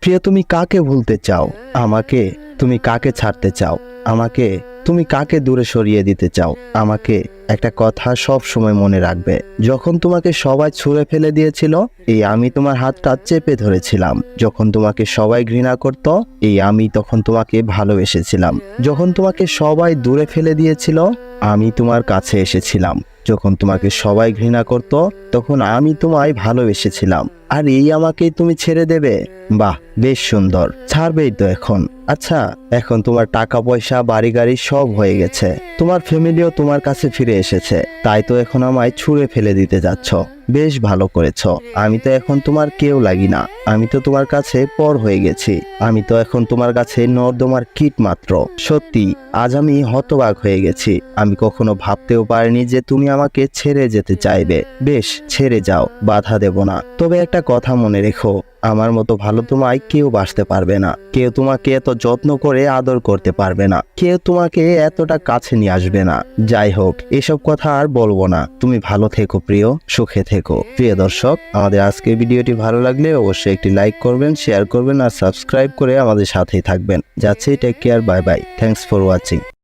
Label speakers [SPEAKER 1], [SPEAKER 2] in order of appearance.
[SPEAKER 1] প্রিয়, তুমি কাকে ভুলতে চাও? আমাকে? তুমি কাকে ছাড়তে চাও? আমাকে? তুমি কাকে দূরে সরিয়ে দিতে চাও? আমাকে? একটা কথা সব সময় মনে রাখবে, যখন তোমাকে সবাই ছুঁড়ে ফেলে দিয়েছিল, এই আমি তোমার হাতটা চেপে ধরেছিলাম। যখন তোমাকে সবাই ঘৃণা করত, এই আমি তখন তোমাকে ভালোবেসেছিলাম। যখন তোমাকে সবাই দূরে ফেলে দিয়েছিল, আমি তোমার কাছে এসেছিলাম। যখন তোমাকে সবাই ঘৃণা করত, তখন আমি তোমায় ভালোবেসেছিলাম। আর এই আমাকেই তুমি ছেড়ে দেবে? বাহ, বেশ সুন্দর। ছাড়বেই তো এখন। আচ্ছা, এখন তোমার টাকা পয়সা বাড়ি গাড়ি সব হয়ে গেছে, তোমার ফ্যামিলিও তোমার কাছে ফিরে এসেছে, তাই তো এখন আমায় ছুঁড়ে ফেলে দিতে যাচ্ছ। বেশ ভালো করেছ। আমি তো এখন তোমার কেউ লাগি না। আমি তো তোমার কাছে পর হয়ে গেছি। আমি তো এখন তোমার কাছে নর্দমার কীট মাত্র। সত্যি, আজ আমি হতবাক হয়ে গেছি। আমি কখনো ভাবতেও পারিনি যে তুমি আমাকে ছেড়ে যেতে চাইবে। বেশ, ছেড়ে যাও, বাধা দেব না। তবে একটা কথা মনে রেখো, আমার মতো ভালো তোমায় কেউ বাসতে পারবে না। কেউ তোমাকে এত যত্ন করে আদর করতে পারবে না। কেউ তোমাকে এতটা কাছে নিয়ে আসবে না। যাই হোক, এসব কথা আর বলবো না। তুমি ভালো থেকো প্রিয়, সুখে থেকো। প্রিয় দর্শক, আমাদের আজকের ভিডিওটি ভালো লাগলে অবশ্যই একটি লাইক করবেন, শেয়ার করবেন আর সাবস্ক্রাইব করে আমাদের সাথেই থাকবেন। যাচ্ছি, take care, bye bye, thanks for watching.